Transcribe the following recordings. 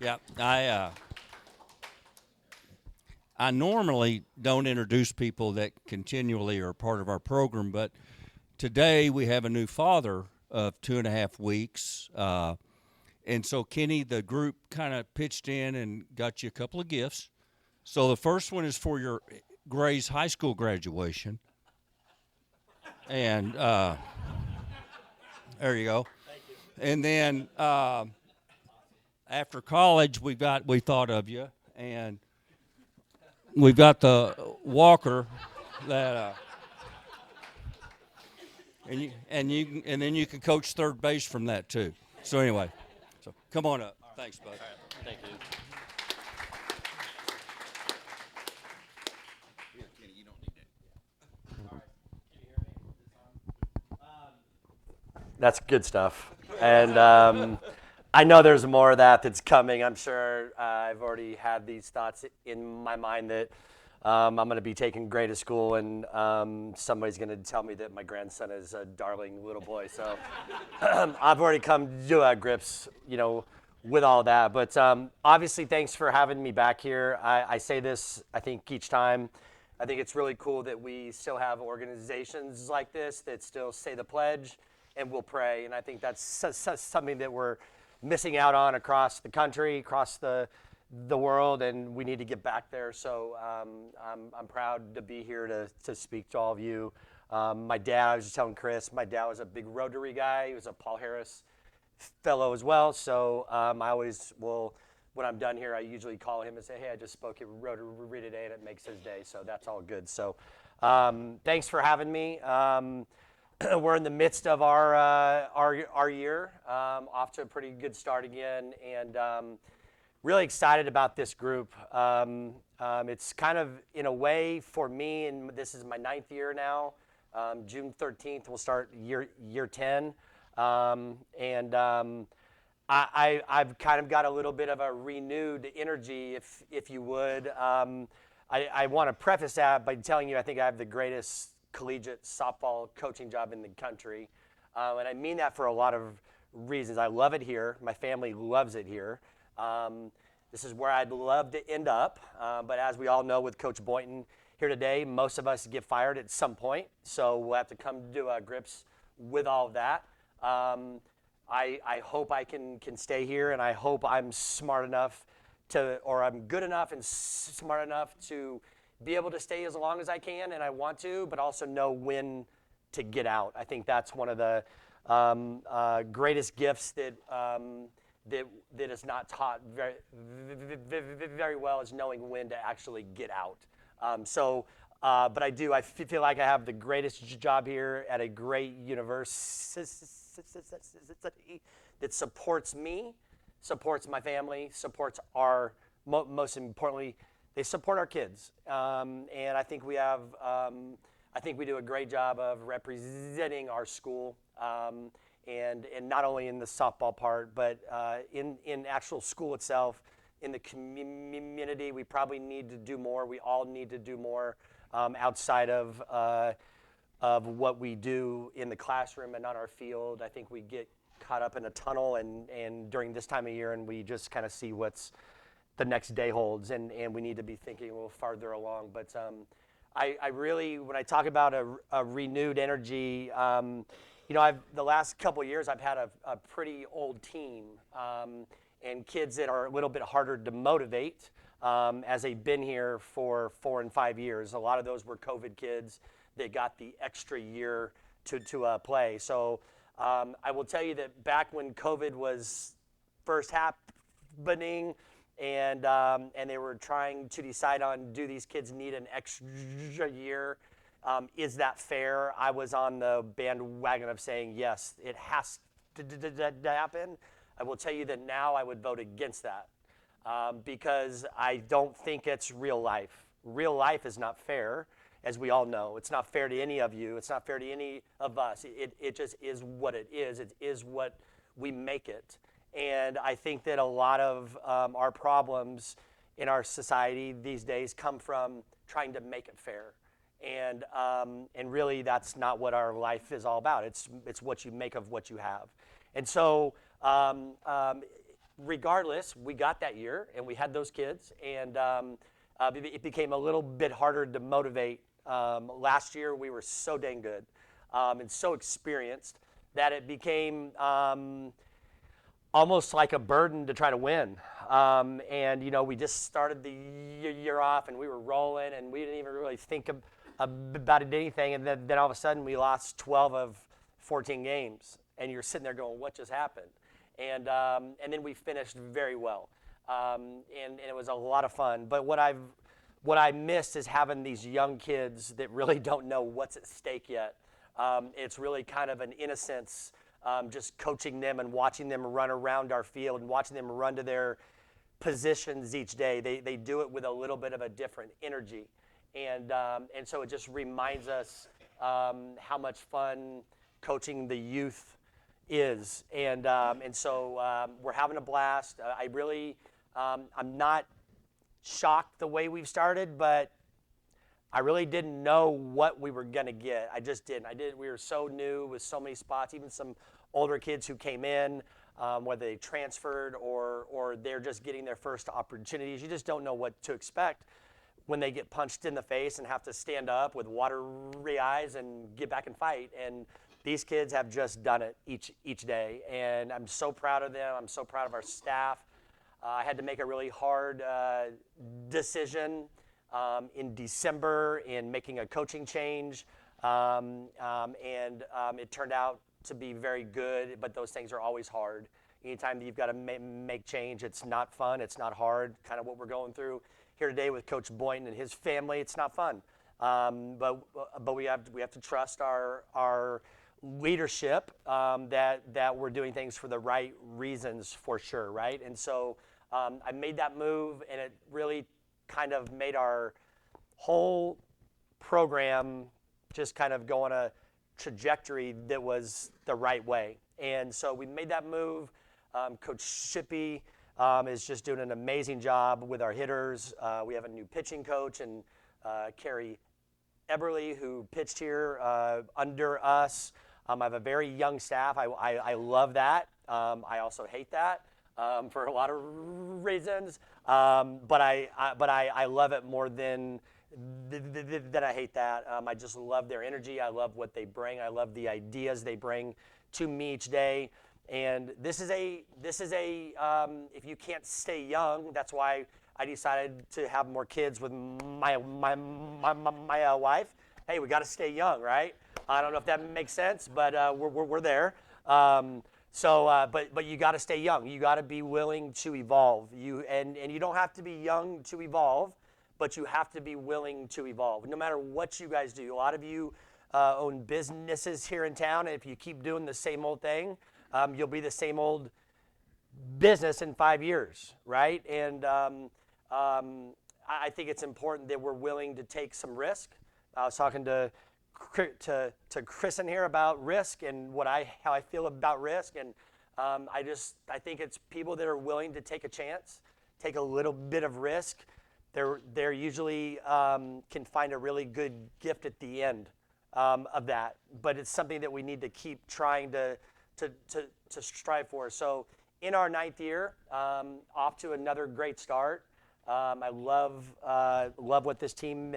Yeah, I normally don't introduce people that continually are part of our program, but today we have a new father of 2.5 weeks. And so, Kenny, the group kind of pitched in and got you a couple of gifts. So, the first one is for your Gray's high school graduation. And there you go. And then after college, we thought of you, and we've got the walker that, and then you can coach third base from that too. So anyway, so come on up. Thanks, bud. Thank you. That's good stuff. And I know there's more of that that's coming. I'm sure I've already had these thoughts in my mind that I'm going to be taking Gray to school and somebody's going to tell me that my grandson is a darling little boy. So I've already come to grips, with all that. But obviously, thanks for having me back here. I say this, I think, each time. I think it's really cool that we still have organizations like this that still say the pledge and will pray. And I think that's something that we're missing out on across the country, across the world, and we need to get back there. So I'm proud to be here to speak to all of you. My dad, I was just telling Chris, my dad was a big Rotary guy. He was a Paul Harris fellow as well. So I always will, when I'm done here, I usually call him and say, hey, I just spoke at Rotary today, and it makes his day. So that's all good. So thanks for having me. We're in the midst of our year, off to a pretty good start again, and really excited about this group. It's kind of, in a way, for me, and this is my 9th year now. June 13th, we'll start year 10. I've kind of got a little bit of a renewed energy, if you would. I want to preface that by telling you I think I have the greatest collegiate softball coaching job in the country. And I mean that for a lot of reasons. I love it here. My family loves it here. This is where I'd love to end up. But as we all know with Coach Boynton here today, most of us get fired at some point. So we'll have to come to grips with all of that. I hope I can stay here, and I hope I'm smart enough or I'm good enough and smart enough to be able to stay as long as I can, and I want to, but also know when to get out. I think that's one of the greatest gifts that is not taught very well, is knowing when to actually get out. But I feel like I have the greatest job here at a great university that supports me, supports my family, supports most importantly, they support our kids. And I think we do a great job of representing our school, and not only in the softball part, but in actual school itself, in the community. We probably need to do more. We all need to do more outside of what we do in the classroom and on our field. I think we get caught up in a tunnel and during this time of year, and we just kind of see what's the next day holds, and we need to be thinking a little farther along. But I really, when I talk about a renewed energy, the last couple of years I've had a pretty old team, and kids that are a little bit harder to motivate as they've been here for 4 and 5 years. A lot of those were COVID kids that got the extra year to play. So I will tell you that back when COVID was first happening, and they were trying to decide on, do these kids need an extra year? Is that fair? I was on the bandwagon of saying, yes, it has to happen. I will tell you that now I would vote against that because I don't think it's real life. Real life is not fair, as we all know. It's not fair to any of you. It's not fair to any of us. It just is what it is. It is what we make it. And I think that a lot of our problems in our society these days come from trying to make it fair. And really, that's not what our life is all about. It's what you make of what you have. And so regardless, we got that year, and we had those kids, and it became a little bit harder to motivate. Last year, we were so dang good and so experienced that it became almost like a burden to try to win. And, we just started the year off, and we were rolling, and we didn't even really think about anything. And then all of a sudden, we lost 12 of 14 games, and you're sitting there going, what just happened? And then we finished very well, and it was a lot of fun. But what I missed is having these young kids that really don't know what's at stake yet. It's really kind of an innocence, just coaching them and watching them run around our field and watching them run to their positions each day. They do it with a little bit of a different energy, and so it just reminds us how much fun coaching the youth is, and so we're having a blast. I'm not shocked the way we've started, but I really didn't know what we were gonna get. I just didn't. We were so new with so many spots, even some older kids who came in, whether they transferred or they're just getting their first opportunities. You just don't know what to expect when they get punched in the face and have to stand up with watery eyes and get back and fight. And these kids have just done it each day, and I'm so proud of them. I'm so proud of our staff. I had to make a really hard decision in December in making a coaching change, and it turned out to be very good, but those things are always hard. Anytime that you've got to make change, it's not fun, it's not hard, kind of what we're going through here today with Coach Boynton and his family. It's not fun, but we have to trust our leadership, that we're doing things for the right reasons, for sure, right? And so I made that move, and it really kind of made our whole program just kind of go on a trajectory that was the right way. And so we made that move. Coach Shippey is just doing an amazing job with our hitters. We have a new pitching coach, and Carrie Eberly, who pitched here under us. I have a very young staff. I love that. I also hate that for a lot of reasons. But I love it more than I hate that. I just love their energy. I love what they bring. I love the ideas they bring to me each day. And this is a if you can't stay young, that's why I decided to have more kids with my wife. Hey, we got to stay young, right? I don't know if that makes sense, but we're there. But you got to stay young. You got to be willing to evolve. And you don't have to be young to evolve, but you have to be willing to evolve. No matter what you guys do. A lot of you own businesses here in town, and if you keep doing the same old thing, you'll be the same old business in 5 years, right? And I think it's important that we're willing to take some risk. I was talking to Chris in here about risk and how I feel about risk, and I think it's people that are willing to take a chance, take a little bit of risk. They're usually can find a really good gift at the end of that, but it's something that we need to keep trying to strive for. So in our 9th year, off to another great start. I love what this team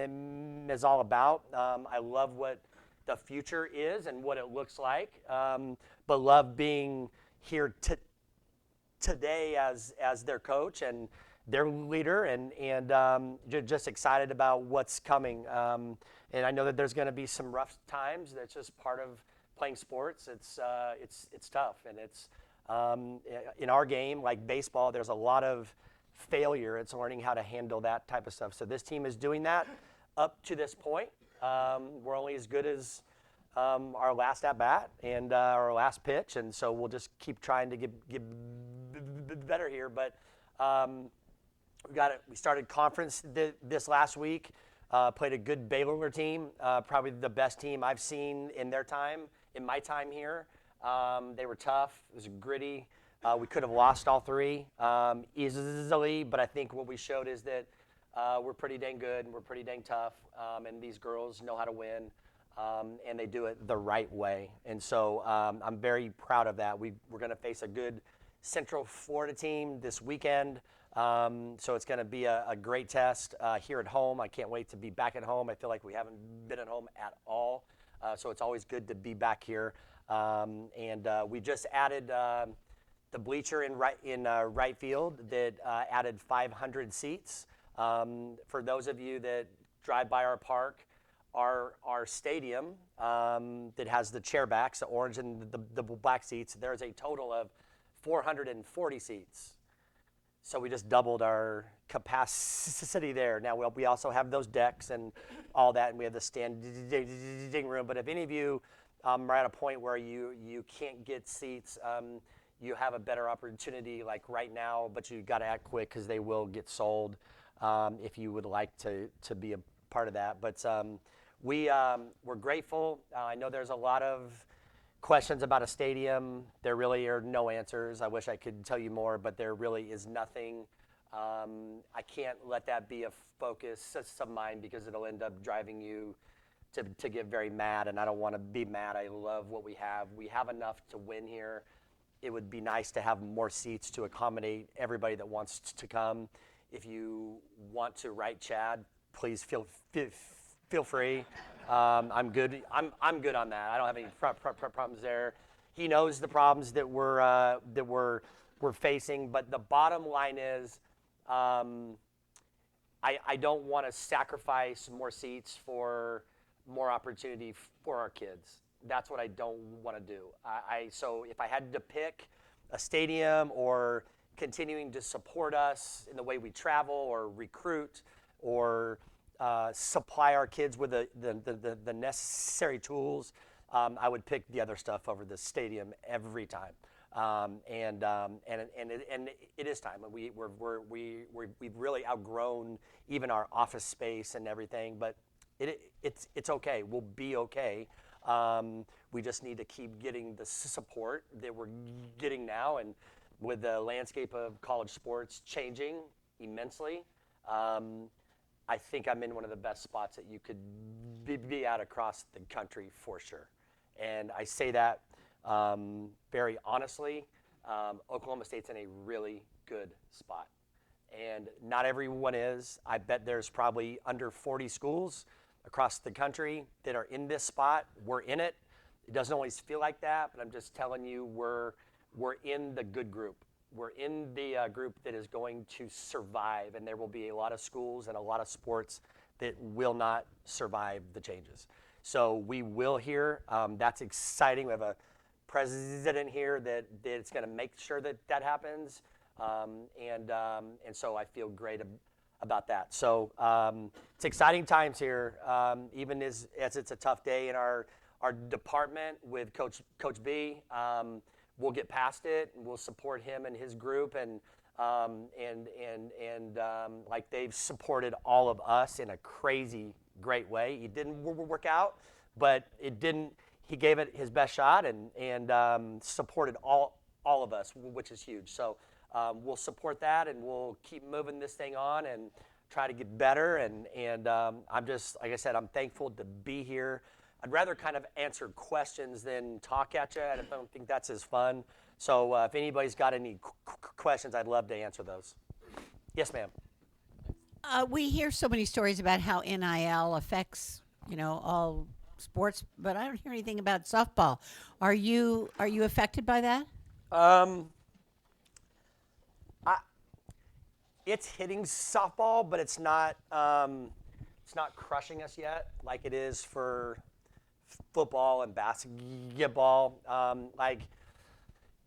is all about. I love what the future is and what it looks like, but love being here today as their coach and their leader, and just excited about what's coming. And I know that there's going to be some rough times. That's just part of playing sports. It's tough, and it's in our game, like baseball, there's a lot of failure. It's learning how to handle that type of stuff. So this team is doing that up to this point. We're only as good as our last at bat and our last pitch, and so we'll just keep trying to get better here. But we started conference this last week. Played a good Baylor team, probably the best team I've seen in my time here. They were tough. It was gritty. We could have lost all 3 easily, but I think what we showed is that we're pretty dang good and we're pretty dang tough, and these girls know how to win, and they do it the right way. And so I'm very proud of that. We're going to face a good Central Florida team this weekend. So it's going to be a great test here at home. I can't wait to be back at home. I feel like we haven't been at home at all. So it's always good to be back here. And we just added the bleacher in right field that added 500 seats. For those of you that drive by our park, our stadium that has the chair backs, the orange and the black seats, there's a total of 440 seats. So we just doubled our capacity there. Now we also have those decks and all that, and we have the standing room. But if any of you are at a point where you can't get seats, you have a better opportunity like right now, but you got to act quick because they will get sold if you would like to be a part of that. But we're grateful. I know there's a lot of questions about a stadium. There really are no answers. I wish I could tell you more, but there really is nothing. I can't let that be a focus of mine because it'll end up driving you to get very mad, and I don't want to be mad. I love what we have. We have enough to win here. It would be nice to have more seats to accommodate everybody that wants to come. If you want to write Chad, please feel free. I'm good. I'm good on that. I don't have any problems there. He knows the problems that we're facing, but the bottom line is, I don't want to sacrifice more seats for more opportunity for our kids. That's what I don't want to do. So if I had to pick a stadium or continuing to support us in the way we travel or recruit or supply our kids with the necessary tools, I would pick the other stuff over the stadium every time. And it is time. We've really outgrown even our office space and everything, but it's okay. We'll be okay. We just need to keep getting the support that we're getting now, and with the landscape of college sports changing immensely, I think I'm in one of the best spots that you could be at across the country for sure. And I say that very honestly. Oklahoma State's in a really good spot. And not everyone is. I bet there's probably under 40 schools across the country that are in this spot. We're in it. It doesn't always feel like that, but I'm just telling you, we're in the good group. We're in the group that is going to survive, and there will be a lot of schools and a lot of sports that will not survive the changes. So we will here. That's exciting. We have a president here that's going to make sure that happens, and so I feel great about that. So it's exciting times here, even as it's a tough day in our department with Coach B. We'll get past it, and we'll support him and his group, and like they've supported all of us in a crazy, great way. It didn't work out, but it didn't. He gave it his best shot, and supported all of us, which is huge. So we'll support that, and we'll keep moving this thing on and try to get better. And I'm just, like I said, I'm thankful to be here. I'd rather kind of answer questions than talk at you. I don't think that's as fun. So if anybody's got any questions, I'd love to answer those. Yes, ma'am. We hear so many stories about how NIL affects, all sports, but I don't hear anything about softball. Are you affected by that? It's hitting softball, but it's not crushing us yet like it is for football and basketball. Like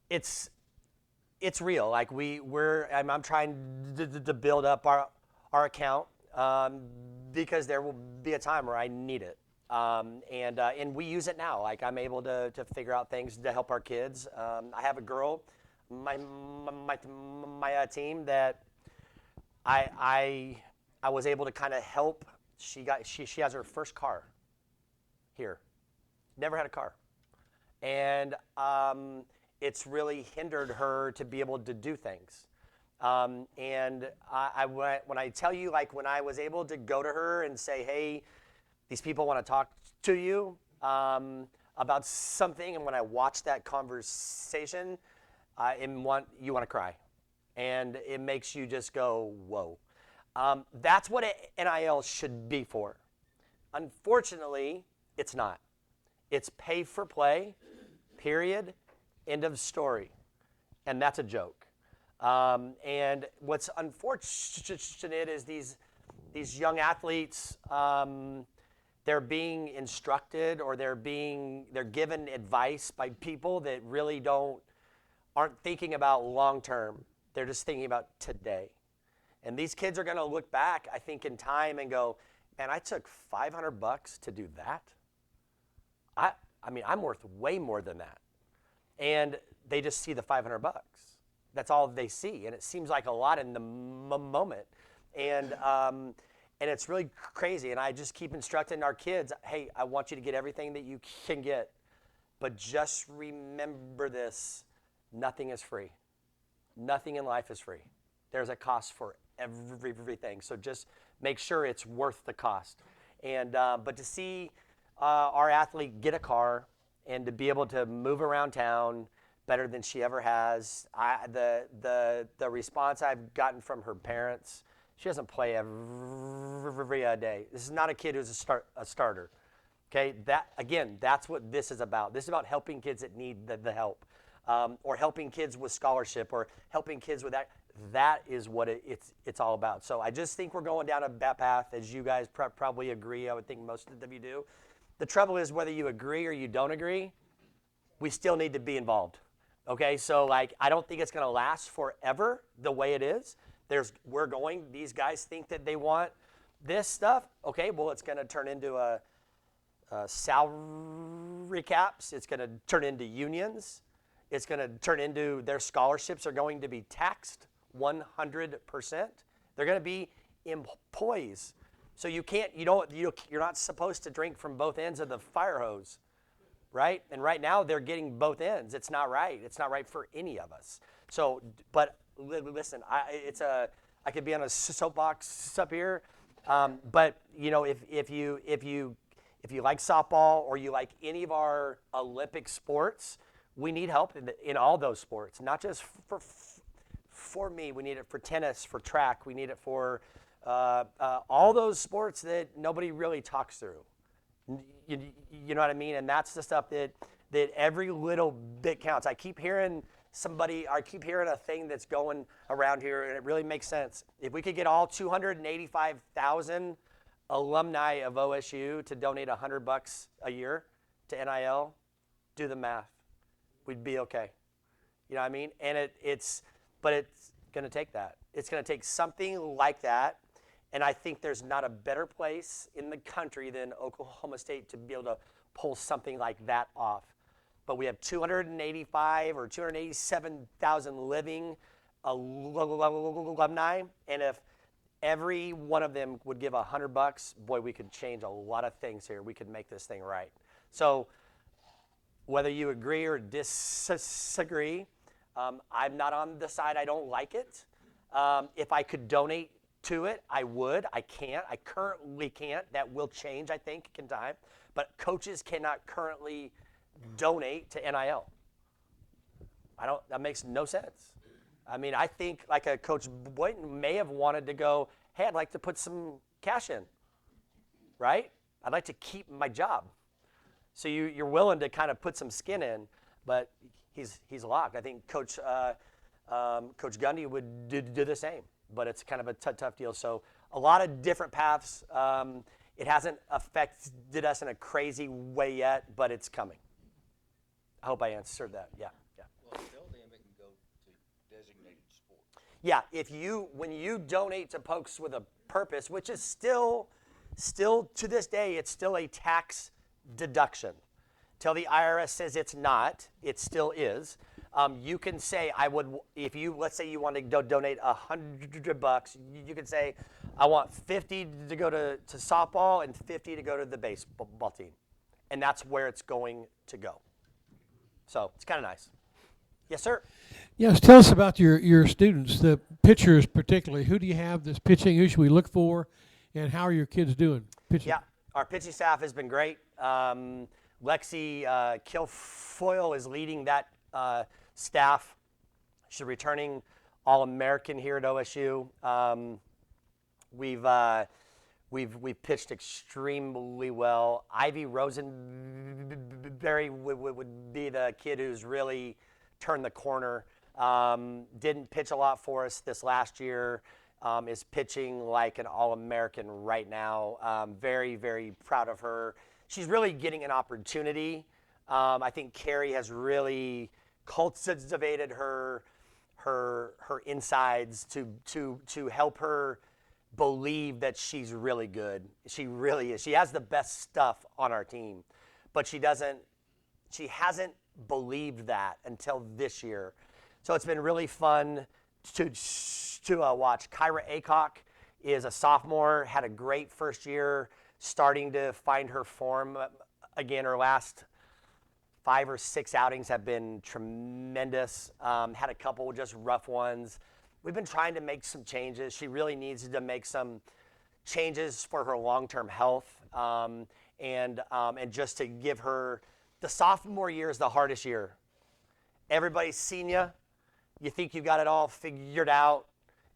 it's real. Like I'm trying to build up our account because there will be a time where I need it. And we use it now. Like I'm able to figure out things to help our kids. I have a girl, my team that I was able to kind of help. She has her first car here. Never had a car, and it's really hindered her to be able to do things. And when I tell you, like when I was able to go to her and say, hey, these people want to talk to you about something, and when I watched that conversation, you want to cry, and it makes you just go, whoa. That's what NIL should be for. Unfortunately, it's not. It's pay for play, period, end of story. And that's a joke. And what's unfortunate is these young athletes, they're being instructed or they're given advice by people that really aren't thinking about long term. They're just thinking about today. And these kids are going to look back, I think, in time and go, man, I took $500 to do that. I mean, I'm worth way more than that. And they just see the $500. That's all they see, and it seems like a lot in the moment. And it's really crazy. And I just keep instructing our kids, hey, I want you to get everything that you can get, but just remember this: nothing is free. Nothing in life is free. There's a cost for everything. So just make sure it's worth the cost. And but to see our athlete get a car and to be able to move around town better than she ever has, the response I've gotten from her parents, she doesn't play every day. This is not a kid who's a starter. Okay, that's what this is about. This is about helping kids that need the help, or helping kids with scholarship, or helping kids with that. That is what it's all about. So I just think we're going down a bad path, as you guys probably agree. I would think most of you do. The trouble is, whether you agree or you don't agree, we still need to be involved. Okay, so I don't think it's going to last forever the way it is. These guys think that they want this stuff. Okay, well, it's going to turn into a salary caps. It's going to turn into unions. It's going to turn into their scholarships are going to be taxed 100%. They're going to be employees. So you're not supposed to drink from both ends of the fire hose, right? And right now they're getting both ends. It's not right. It's not right for any of us. So, but listen, I could be on a soapbox up here, but if you like softball or you like any of our Olympic sports, we need help in all those sports, not just for me. We need it for tennis, for track. We need it for all those sports that nobody really talks through. You know what I mean? And that's the stuff that every little bit counts. I keep hearing a thing that's going around here, and it really makes sense. If we could get all 285,000 alumni of OSU to donate $100 a year to NIL, do the math. We'd be okay. You know what I mean? And it's going to take that. It's going to take something like that. And I think there's not a better place in the country than Oklahoma State to be able to pull something like that off. But we have 285 or 287,000 living alumni, and if every one of them would give $100, boy, we could change a lot of things here. We could make this thing right. So whether you agree or disagree, I'm not on the side I don't like it. If I could donate to it, I would. I can't. I currently can't. That will change, I think, in time. But coaches cannot currently donate to NIL. That makes no sense. I mean, I think like a Coach Boynton may have wanted to go, hey, I'd like to put some cash in, right? I'd like to keep my job. So you're willing to kind of put some skin in, but he's locked. I think Coach Gundy would do the same, but it's kind of a tough deal. So a lot of different paths. It hasn't affected us in a crazy way yet, but it's coming. I hope I answered that. Yeah. Well, still then it can go to designated sport. Yeah, when you donate to Pokes with a Purpose, which is still to this day, it's still a tax deduction. Till the IRS says it's not, it still is. You can say, let's say you want to donate $100, you can say, I want 50 to go to softball and 50 to go to the baseball team. And that's where it's going to go. So it's kind of nice. Yes, sir. Yes, tell us about your students, the pitchers particularly. Who do you have that's pitching? Who should we look for? And how are your kids doing pitching? Yeah, our pitching staff has been great. Lexi Kilfoyle is leading that staff. She's a returning All-American here at OSU. We've pitched extremely well. Ivy Rosenberry would be the kid who's really turned the corner. Didn't pitch a lot for us this last year. Is pitching like an All-American right now. Very, very proud of her. She's really getting an opportunity. I think Carrie has really cultivated her insides to help her believe that she's really good. She really is. She has the best stuff on our team, but she hasn't believed that until this year. So it's been really fun to watch. Kyra Aycock is a sophomore, had a great first year, starting to find her form again. Her last 5 or 6 outings have been tremendous. Had a couple just rough ones. We've been trying to make some changes. She really needs to make some changes for her long-term health, and just to give her, the sophomore year is the hardest year. Everybody's seen you. You think you've got it all figured out,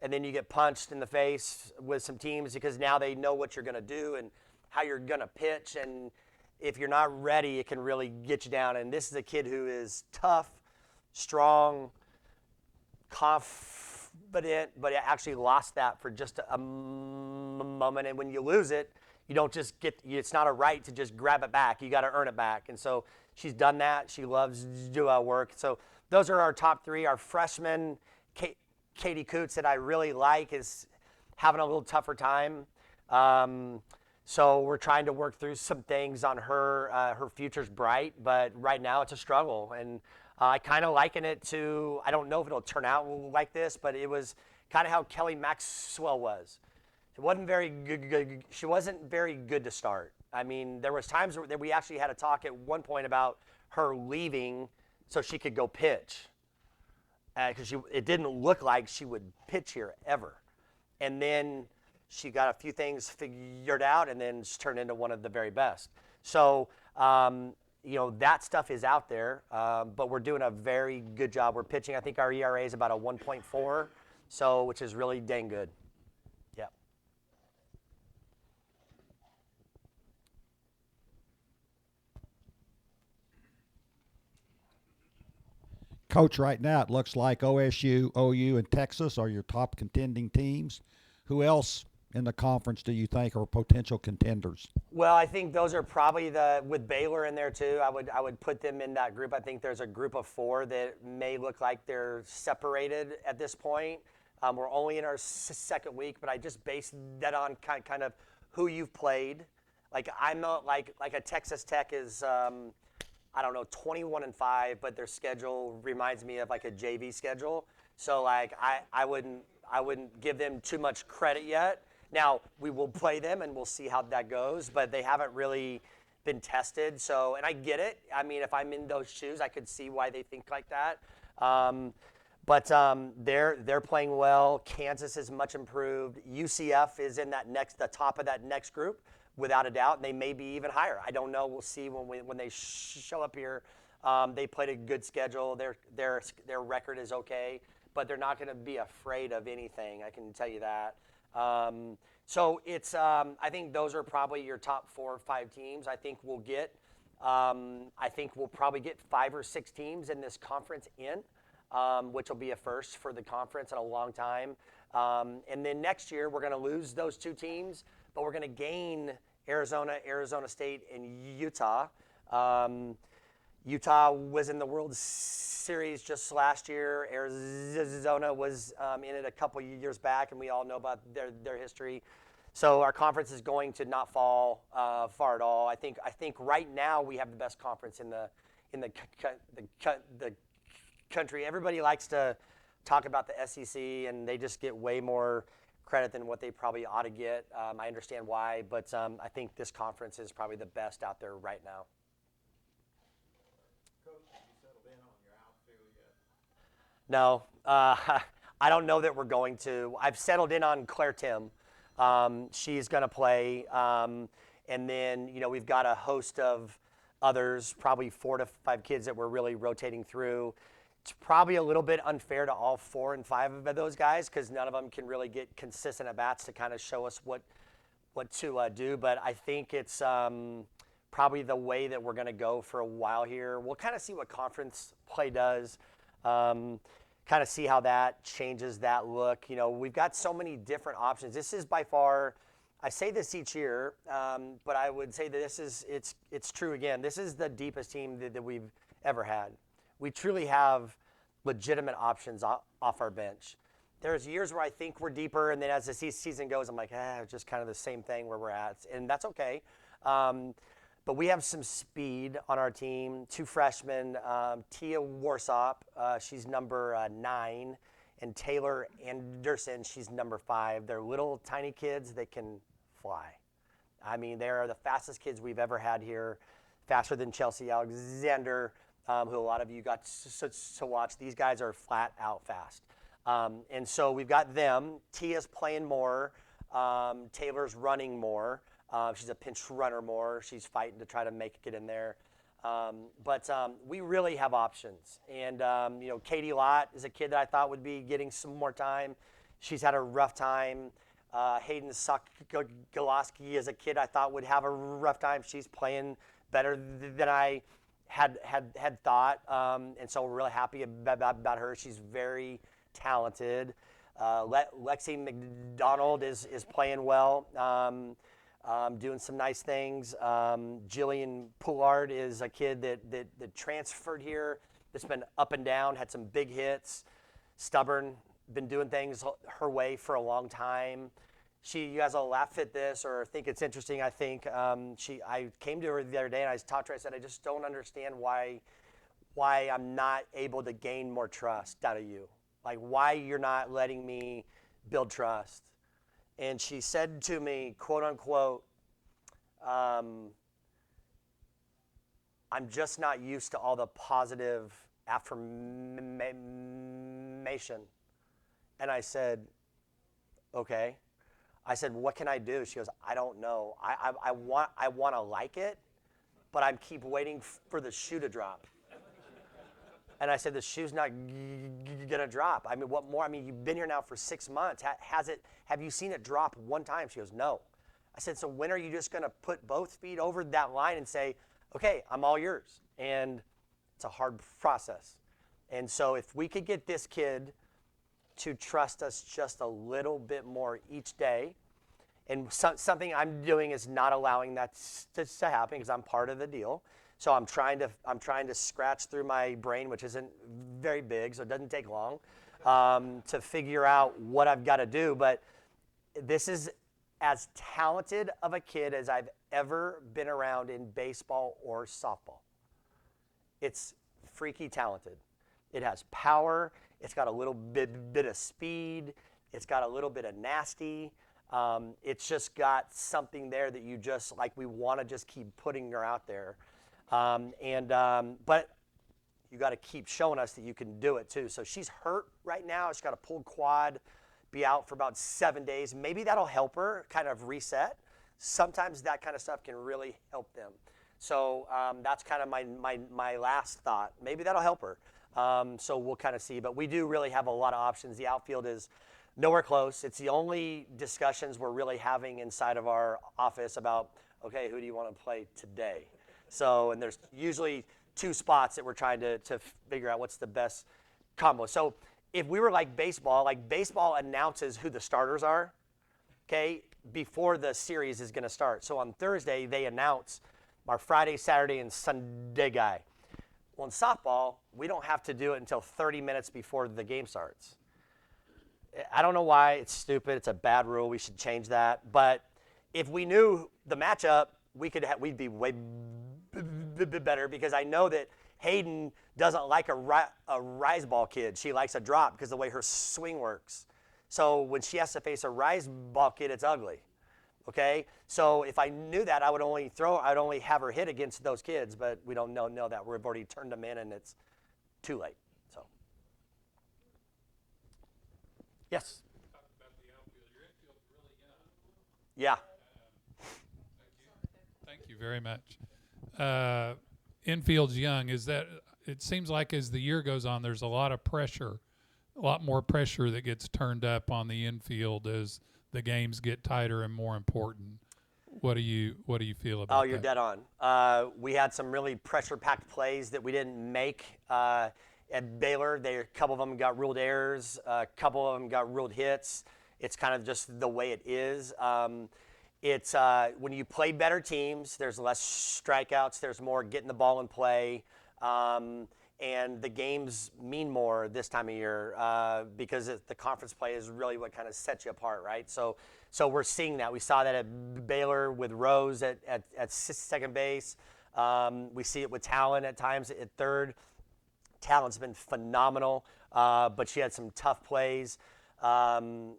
and then you get punched in the face with some teams because now they know what you're going to do and how you're going to pitch, and if you're not ready, it can really get you down. And this is a kid who is tough, strong, confident, but actually lost that for just a moment. And when you lose it, you don't just it's not a right to just grab it back. You got to earn it back. And so she's done that. She loves to do our work. So those are our top 3. Our freshman, Katie Coots, that I really like, is having a little tougher time. So we're trying to work through some things on her. Her future's bright, but right now it's a struggle. And I kind of liken it to, I don't know if it'll turn out like this, but it was kind of how Kelly Maxwell was. It wasn't very good. She wasn't very good to start. I mean, there was times that we actually had a talk at one point about her leaving so she could go pitch, because it didn't look like she would pitch here ever. And then she got a few things figured out and then turned into one of the very best. So, that stuff is out there, but we're doing a very good job. We're pitching. I think our ERA is about a 1.4, so which is really dang good. Yeah. Coach, right now it looks like OSU, OU, and Texas are your top contending teams. Who else in the conference do you think are potential contenders? Well, I think those are probably with Baylor in there too. I would put them in that group. I think there's a group of 4 that may look like they're separated at this point. We're only in our second week, but I just based that on kind of who you've played. Like I'm not like a Texas Tech is 21-5, but their schedule reminds me of like a JV schedule. So like I wouldn't give them too much credit yet. Now, we will play them, and we'll see how that goes, but they haven't really been tested. So, and I get it. I mean, if I'm in those shoes, I could see why they think like that. But they're playing well. Kansas is much improved. UCF is in the top of that next group, without a doubt, and they may be even higher. I don't know. We'll see when they show up here. They played a good schedule. Their record is okay, but they're not going to be afraid of anything. I can tell you that. So it's, I think those are probably your top 4 or 5 teams. I think we'll probably get 5 or 6 teams in this conference which will be a first for the conference in a long time. And then next year we're going to lose those 2 teams, but we're going to gain Arizona State, and Utah. Utah was in the World Series just last year. Arizona was in it a couple years back, and we all know about their history. So our conference is going to not fall far at all. I think right now we have the best conference in the country. Everybody likes to talk about the SEC, and they just get way more credit than what they probably ought to get. I understand why, but I think this conference is probably the best out there right now. No, I don't know that we're going to. I've settled in on Claire Tim. She's going to play. And then, we've got a host of others, probably 4 to 5 kids that we're really rotating through. It's probably a little bit unfair to all 4 and 5 of those guys because none of them can really get consistent at bats to kind of show us what to do. But I think it's probably the way that we're going to go for a while here. We'll kind of see what conference play does. Kind of see how that changes that look. You know, we've got so many different options. This is by far, I say this each year, but I would say that it's true again. This is the deepest team that we've ever had. We truly have legitimate options off our bench. There's years where I think we're deeper, and then as the season goes, I'm like, it's just kind of the same thing where we're at, and that's okay. But we have some speed on our team. 2 freshmen, Tia Warsop, she's number 9, and Taylor Anderson, she's number 5. They're little tiny kids that can fly. I mean, they are the fastest kids we've ever had here, faster than Chelsea Alexander, who a lot of you got to watch. These guys are flat out fast. And so we've got them. Tia's playing more. Taylor's running more. She's a pinch runner more. She's fighting to try to make it in there. But we really have options. And, you know, Katie Lott is a kid that I thought would be getting some more time. She's had a rough time. Hayden Sokolowski is a kid I thought would have a rough time. She's playing better than I had thought. And so we're really happy about her. She's very talented. Lexi McDonald is playing well. Doing some nice things. Jillian Poulard is a kid that transferred here, that's been up and down, had some big hits, stubborn, been doing things her way for a long time. You guys will laugh at this or think it's interesting. I think I came to her the other day and I talked to her. I said, I just don't understand why I'm not able to gain more trust out of you. Like why you're not letting me build trust. And she said to me, quote unquote, I'm just not used to all the positive affirmation. And I said, okay. I said, what can I do? She goes, I don't know. I want to like it, but I keep waiting for the shoe to drop. And I said, the shoe's not gonna drop. I mean, what more? I mean, you've been here now for 6 months. Have you seen it drop one time? She goes, no. I said, so when are you just gonna put both feet over that line and say, okay, I'm all yours? And it's a hard process. And so if we could get this kid to trust us just a little bit more each day, and something I'm doing is not allowing that to happen because I'm part of the deal. So I'm trying to scratch through my brain, which isn't very big, so it doesn't take long, to figure out what I've got to do. But this is as talented of a kid as I've ever been around in baseball or softball. It's freaky talented. It has power. It's got a little bit of speed. It's got a little bit of nasty. It's just got something there that you just, like, we want to just keep putting her out there. But you got to keep showing us that you can do it too. So she's hurt right now. She's got a pulled quad, be out for about 7 days. Maybe that'll help her kind of reset. Sometimes that kind of stuff can really help them. So that's kind of my last thought. Maybe that'll help her. So we'll kind of see. But we do really have a lot of options. The outfield is nowhere close. It's the only discussions we're really having inside of our office about, okay, who do you want to play today? So, and there's usually 2 spots that we're trying to figure out what's the best combo. So if we were like baseball announces who the starters are, okay, before the series is going to start. So on Thursday, they announce our Friday, Saturday, and Sunday guy. Well, in softball, we don't have to do it until 30 minutes before the game starts. I don't know why. It's stupid. It's a bad rule. We should change that. But if we knew the matchup, we'd be way better, because I know that Hayden doesn't like a rise ball kid. She likes a drop because of the way her swing works. So when she has to face a rise ball kid, it's ugly. Okay? So if I knew that, I'd only have her hit against those kids, but we don't know that. We've already turned them in and it's too late. So yes. Talk about the outfield. Your infield's really young. Yeah. Thank you very much. Infield's young. Is it seems like as the year goes on, there's a lot of pressure, a lot more pressure that gets turned up on the infield as the games get tighter and more important. What do you feel about that? Oh, you're dead on. We had some really pressure-packed plays that we didn't make at Baylor. A couple of them got ruled errors. A couple of them got ruled hits. It's kind of just the way it is. It's when you play better teams, there's less strikeouts. There's more getting the ball in play. And the games mean more this time of year because the conference play is really what kind of sets you apart, right? So we're seeing that. We saw that at Baylor with Rose at second base. We see it with Talon at times at third. Talon's been phenomenal, but she had some tough plays. Bloodworth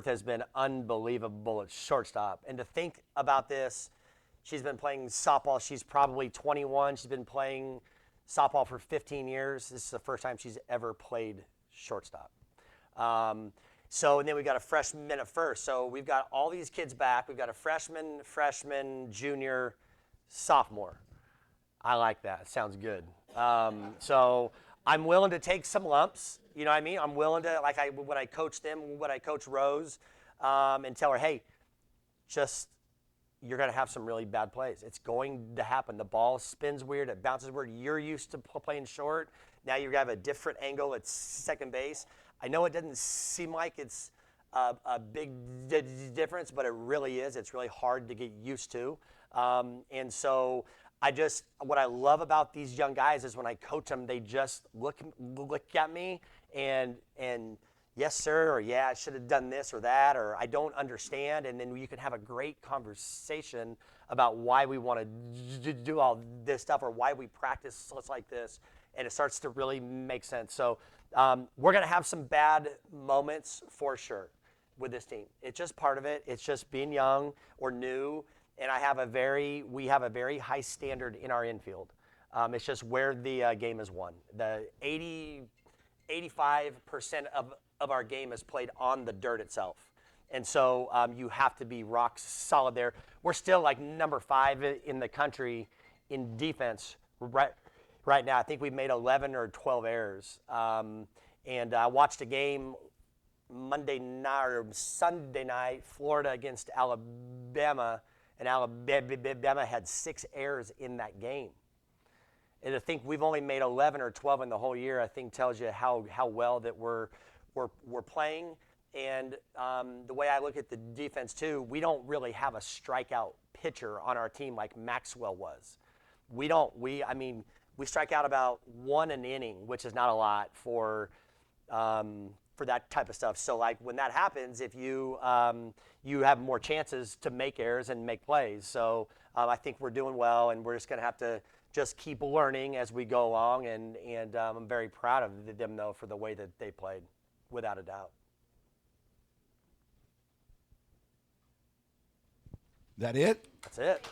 has been unbelievable at shortstop. And to think about this, she's been playing softball. She's probably 21. She's been playing softball for 15 years. This is the first time she's ever played shortstop. And then we've got a freshman at first. So we've got all these kids back. We've got a freshman, junior, sophomore. I like that. It sounds good. So I'm willing to take some lumps. You know what I mean? I'm willing to, when I coach them, when I coach Rose, and tell her, hey, you're going to have some really bad plays. It's going to happen. The ball spins weird. It bounces weird. You're used to playing short. Now you have a different angle at second base. I know it doesn't seem like it's a big difference, but it really is. It's really hard to get used to. And so what I love about these young guys is when I coach them, they just look at me and yes, sir, or yeah, I should have done this or that, or I don't understand. And then you can have a great conversation about why we want to do all this stuff or why we practice like this. And it starts to really make sense. So we're going to have some bad moments for sure with this team. It's just part of it. It's just being young or new. And we have a very high standard in our infield. It's just where the game is won. The 85% of our game is played on the dirt itself. And so you have to be rock solid there. We're still like number 5 in the country in defense right now. I think we've made 11 or 12 errors. And I watched a game Monday night or Sunday night, Florida against Alabama, and Alabama had 6 errors in that game. And to think we've only made 11 or 12 in the whole year, I think tells you how well that we're playing. And the way I look at the defense too, we don't really have a strikeout pitcher on our team like Maxwell was. We strike out about 1 an inning, which is not a lot for that type of stuff. So like when that happens, if you have more chances to make errors and make plays. So I think we're doing well, and we're just going to have to just keep learning as we go along. And I'm very proud of them though for the way that they played, without a doubt. That it? That's it.